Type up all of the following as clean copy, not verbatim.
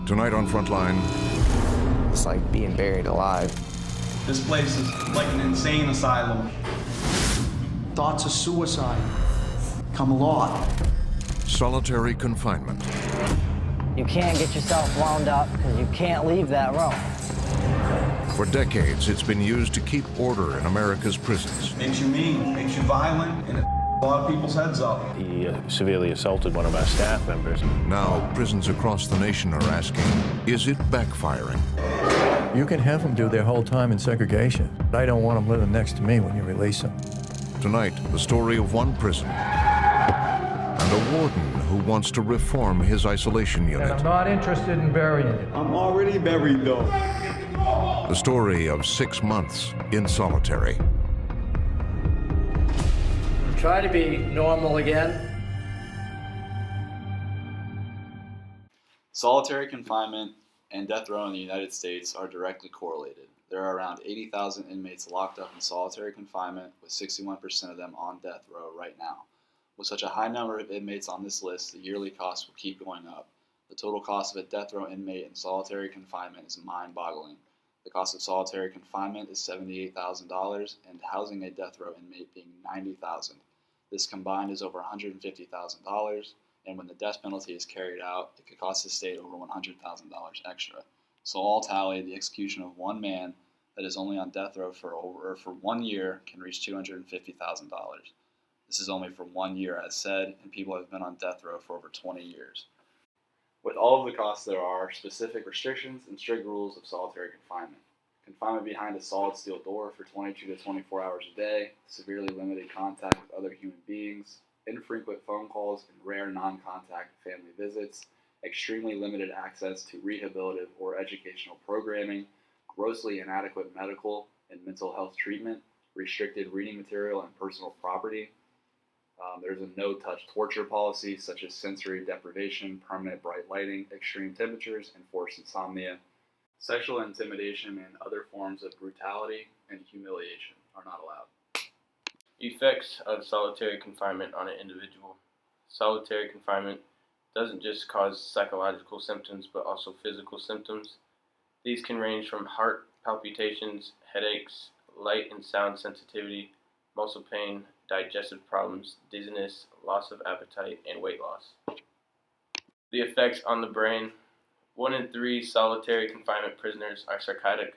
Tonight on Frontline. It's like being buried alive. This place is like an insane asylum. Thoughts of suicide come a lot. Solitary confinement. You can't get yourself wound up because you can't leave that room. For decades, it's been used to keep order in America's prisons. Makes you mean, makes you violent, and it a lot of people's heads up. He severely assaulted one of our staff members. Now, prisons across the nation are asking, is it backfiring? You can have them do their whole time in segregation. I don't want them living next to me when you release them. Tonight, the story of one prison and a warden who wants to reform his isolation unit. And I'm not interested in burying it. I'm already buried, though. The story of 6 months in solitary. Try to be normal again. Solitary confinement and death row in the United States are directly correlated. There are around 80,000 inmates locked up in solitary confinement, with 61% of them on death row right now. With such a high number of inmates on this list, the yearly cost will keep going up. The total cost of a death row inmate in solitary confinement is mind-boggling. The cost of solitary confinement is $78,000, and housing a death row inmate being $90,000. This combined is over $150,000, and when the death penalty is carried out, it could cost the state over $100,000 extra. So all tallied, the execution of one man that is only on death row for 1 year can reach $250,000. This is only for 1 year, as said, and people have been on death row for over 20 years. With all of the costs, there are specific restrictions and strict rules of solitary confinement. Confinement behind a solid steel door for 22 to 24 hours a day, severely limited contact with other human beings, infrequent phone calls and rare non-contact family visits, extremely limited access to rehabilitative or educational programming, grossly inadequate medical and mental health treatment, restricted reading material and personal property. There's a no-touch torture policy, such as sensory deprivation, permanent bright lighting, extreme temperatures, and forced insomnia. Sexual intimidation and other forms of brutality and humiliation are not allowed. Effects of solitary confinement on an individual. Solitary confinement doesn't just cause psychological symptoms, but also physical symptoms. These can range from heart palpitations, headaches, light and sound sensitivity, muscle pain, digestive problems, dizziness, loss of appetite, and weight loss. The effects on the brain. 1 in 3 solitary confinement prisoners are psychotic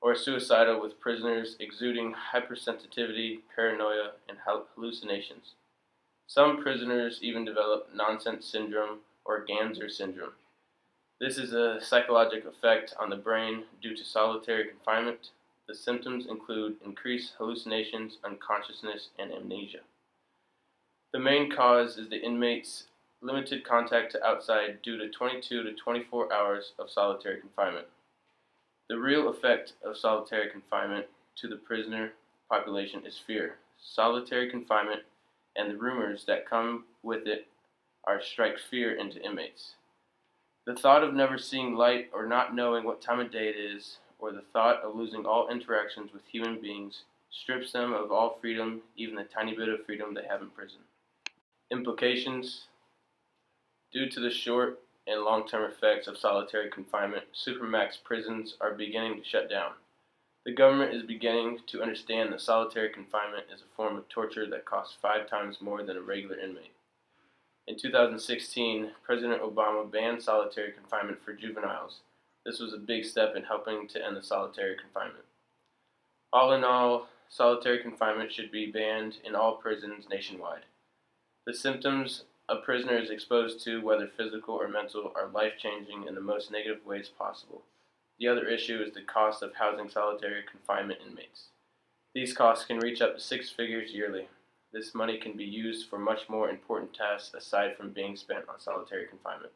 or suicidal, with prisoners exuding hypersensitivity, paranoia, and hallucinations. Some prisoners even develop nonsense syndrome or Ganser syndrome. This is a psychological effect on the brain due to solitary confinement. The symptoms include increased hallucinations, unconsciousness, and amnesia. The main cause is the inmate's limited contact to outside due to 22 to 24 hours of solitary confinement. The real effect of solitary confinement to the prisoner population is fear. Solitary confinement and the rumors that come with it strike fear into inmates. The thought of never seeing light or not knowing what time of day it is, or the thought of losing all interactions with human beings, strips them of all freedom, even the tiny bit of freedom they have in prison. Implications. Due to the short and long-term effects of solitary confinement, supermax prisons are beginning to shut down. The government is beginning to understand that solitary confinement is a form of torture that costs 5 times more than a regular inmate. In 2016, President Obama banned solitary confinement for juveniles. This was a big step in helping to end the solitary confinement. All in all, solitary confinement should be banned in all prisons nationwide. The symptoms a prisoner is exposed to, whether physical or mental, are life-changing in the most negative ways possible. The other issue is the cost of housing solitary confinement inmates. These costs can reach up to 6 figures yearly. This money can be used for much more important tasks aside from being spent on solitary confinement.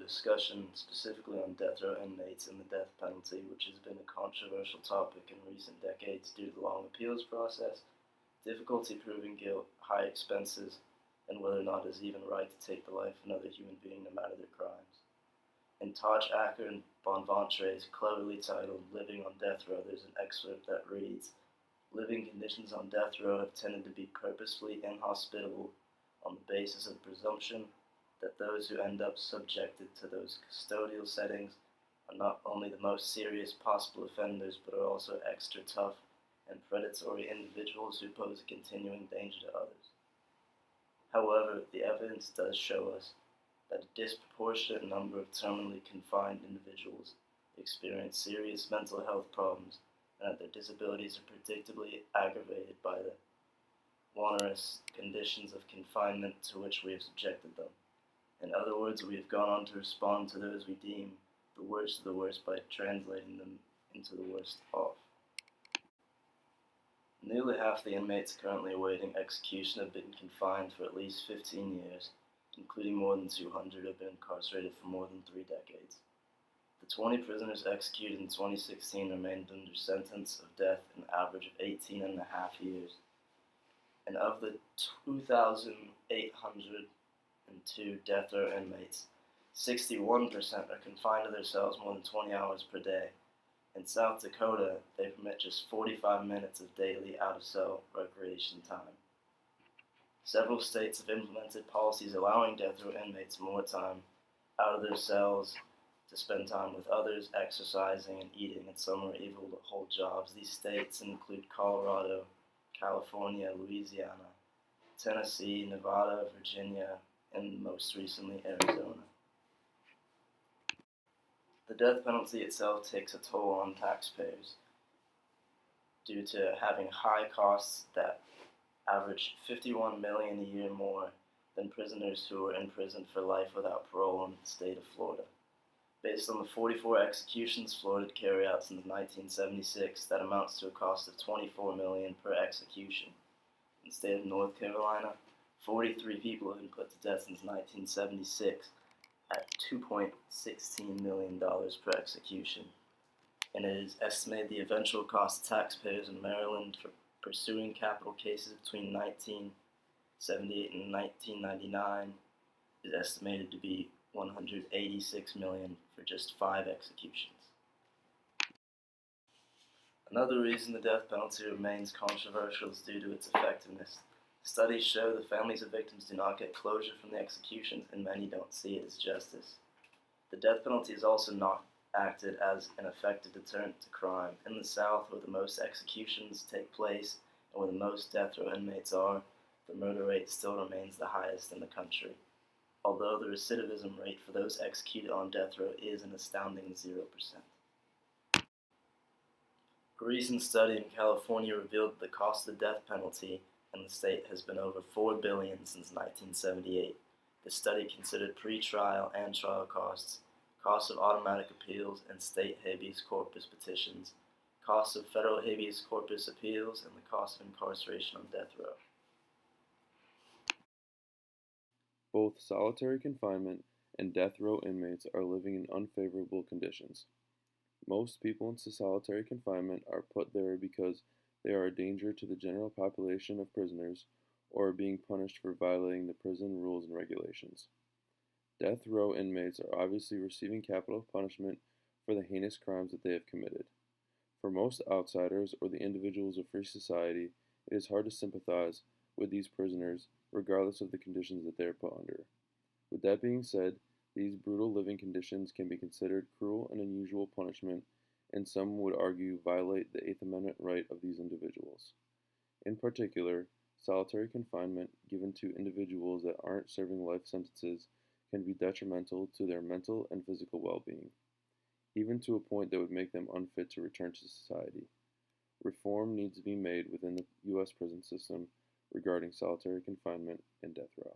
a discussion specifically on death row inmates and the death penalty, which has been a controversial topic in recent decades due to the long appeals process, difficulty proving guilt, high expenses, and whether or not it is even right to take the life of another human being no matter their crimes. In Taj Acker and Bonventre's cleverly titled Living on Death Row, there's an excerpt that reads, "Living conditions on death row have tended to be purposefully inhospitable on the basis of the presumption that those who end up subjected to those custodial settings are not only the most serious possible offenders, but are also extra tough and predatory individuals who pose a continuing danger to others. However, the evidence does show us that a disproportionate number of terminally confined individuals experience serious mental health problems and that their disabilities are predictably aggravated by the onerous conditions of confinement to which we have subjected them. In other words, we have gone on to respond to those we deem the worst of the worst by translating them into the worst off. Nearly half the inmates currently awaiting execution have been confined for at least 15 years, including more than 200 who have been incarcerated for more than 3 decades. The 20 prisoners executed in 2016 remained under sentence of death an average of 18 and a half years. And of the 2,802 death row inmates, 61% are confined to their cells more than 20 hours per day. In South Dakota, they permit just 45 minutes of daily out-of-cell recreation time. Several states have implemented policies allowing death row inmates more time out of their cells to spend time with others, exercising and eating, and some are able to hold jobs. These states include Colorado, California, Louisiana, Tennessee, Nevada, Virginia, and most recently Arizona. The death penalty itself takes a toll on taxpayers due to having high costs that average $51 million a year more than prisoners who are in prison for life without parole in the state of Florida. Based on the 44 executions Florida carried out since 1976, that amounts to a cost of $24 million per execution. In the state of North Carolina, 43 people have been put to death since 1976 at $2.16 million per execution. And it is estimated the eventual cost to taxpayers in Maryland for pursuing capital cases between 1978 and 1999 is estimated to be $186 million for just 5 executions. Another reason the death penalty remains controversial is due to its effectiveness. Studies show the families of victims do not get closure from the executions, and many don't see it as justice. The death penalty is also not acted as an effective deterrent to crime. In the South, where the most executions take place and where the most death row inmates are, the murder rate still remains the highest in the country, although the recidivism rate for those executed on death row is an astounding 0%. A recent study in California revealed that the cost of the death penalty in the state has been over $4 billion since 1978. The study considered pre-trial and trial costs, costs of automatic appeals and state habeas corpus petitions, costs of federal habeas corpus appeals, and the cost of incarceration on death row. Both solitary confinement and death row inmates are living in unfavorable conditions. Most people in solitary confinement are put there because they are a danger to the general population of prisoners or are being punished for violating the prison rules and regulations. Death row inmates are obviously receiving capital punishment for the heinous crimes that they have committed. For most outsiders or the individuals of free society, it is hard to sympathize with these prisoners regardless of the conditions that they are put under. With that being said, these brutal living conditions can be considered cruel and unusual punishment, and some would argue violate the Eighth Amendment right of these individuals. In particular, solitary confinement given to individuals that aren't serving life sentences can be detrimental to their mental and physical well-being, even to a point that would make them unfit to return to society. Reform needs to be made within the U.S. prison system regarding solitary confinement and death row.